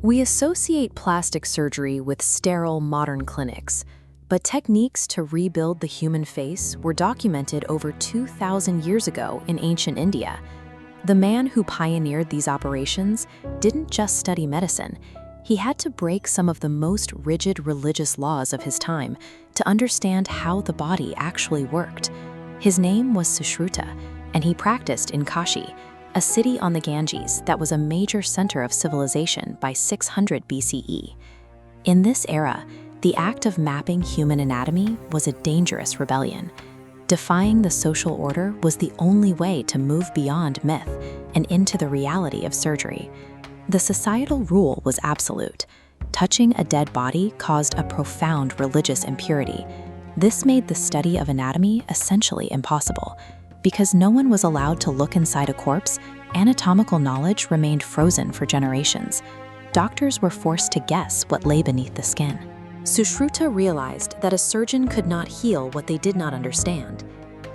We associate plastic surgery with sterile modern clinics, but techniques to rebuild the human face were documented over 2,000 years ago in ancient India. The man who pioneered these operations didn't just study medicine. He had to break some of the most rigid religious laws of his time to understand how the body actually worked. His name was Sushruta, and he practiced in Kashi, a city on the Ganges that was a major center of civilization by 600 BCE. In this era, the act of mapping human anatomy was a dangerous rebellion. Defying the social order was the only way to move beyond myth and into the reality of surgery. The societal rule was absolute. Touching a dead body caused a profound religious impurity. This made the study of anatomy essentially impossible. Because no one was allowed to look inside a corpse, anatomical knowledge remained frozen for generations. Doctors were forced to guess what lay beneath the skin. Sushruta realized that a surgeon could not heal what they did not understand.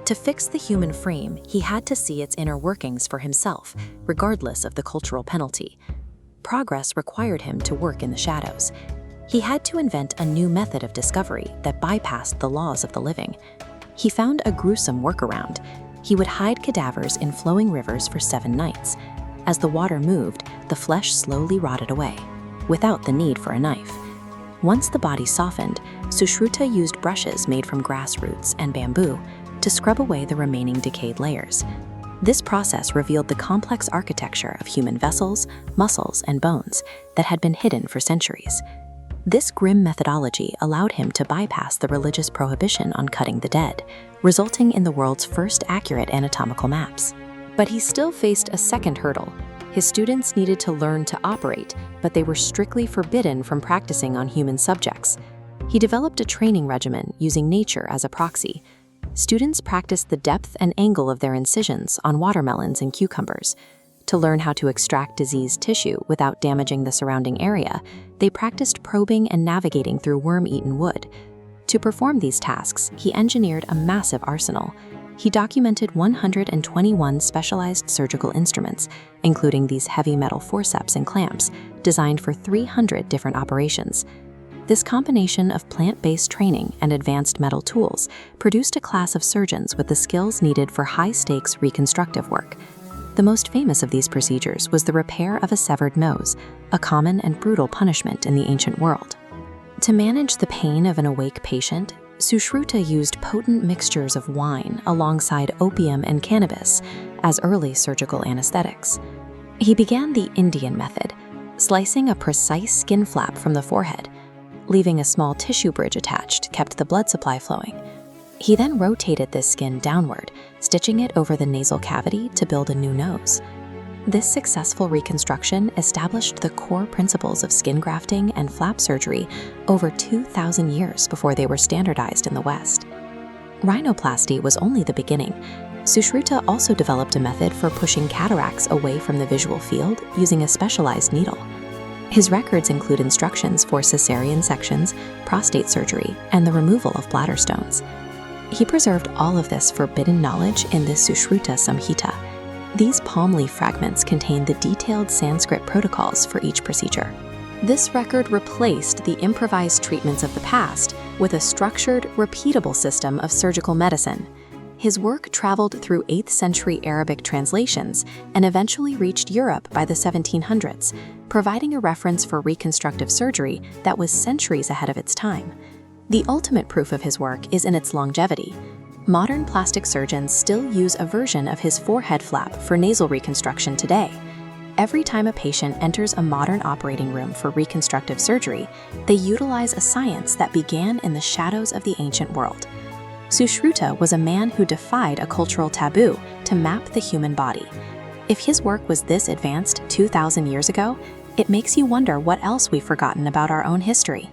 To fix the human frame, he had to see its inner workings for himself, regardless of the cultural penalty. Progress required him to work in the shadows. He had to invent a new method of discovery that bypassed the laws of the living. He found a gruesome workaround. He would hide cadavers in flowing rivers for 7 nights. As the water moved, the flesh slowly rotted away, without the need for a knife. Once the body softened, Sushruta used brushes made from grass roots and bamboo to scrub away the remaining decayed layers. This process revealed the complex architecture of human vessels, muscles, and bones that had been hidden for centuries. This grim methodology allowed him to bypass the religious prohibition on cutting the dead, resulting in the world's first accurate anatomical maps. But he still faced a second hurdle. His students needed to learn to operate, but they were strictly forbidden from practicing on human subjects. He developed a training regimen using nature as a proxy. Students practiced the depth and angle of their incisions on watermelons and cucumbers. To learn how to extract diseased tissue without damaging the surrounding area, they practiced probing and navigating through worm-eaten wood. To perform these tasks, he engineered a massive arsenal. He documented 121 specialized surgical instruments, including these heavy metal forceps and clamps, designed for 300 different operations. This combination of plant-based training and advanced metal tools produced a class of surgeons with the skills needed for high-stakes reconstructive work. The most famous of these procedures was the repair of a severed nose, a common and brutal punishment in the ancient world. To manage the pain of an awake patient, Sushruta used potent mixtures of wine alongside opium and cannabis as early surgical anesthetics. He began the Indian method, slicing a precise skin flap from the forehead. Leaving a small tissue bridge attached kept the blood supply flowing. He then rotated this skin downward, stitching it over the nasal cavity to build a new nose. This successful reconstruction established the core principles of skin grafting and flap surgery over 2,000 years before they were standardized in the West. Rhinoplasty was only the beginning. Sushruta also developed a method for pushing cataracts away from the visual field using a specialized needle. His records include instructions for cesarean sections, prostate surgery, and the removal of bladder stones. He preserved all of this forbidden knowledge in the Sushruta Samhita. These palm leaf fragments contain the detailed Sanskrit protocols for each procedure. This record replaced the improvised treatments of the past with a structured, repeatable system of surgical medicine. His work traveled through 8th century Arabic translations and eventually reached Europe by the 1700s, providing a reference for reconstructive surgery that was centuries ahead of its time. The ultimate proof of his work is in its longevity. Modern plastic surgeons still use a version of his forehead flap for nasal reconstruction today. Every time a patient enters a modern operating room for reconstructive surgery, they utilize a science that began in the shadows of the ancient world. Sushruta was a man who defied a cultural taboo to map the human body. If his work was this advanced 2,000 years ago, it makes you wonder what else we've forgotten about our own history.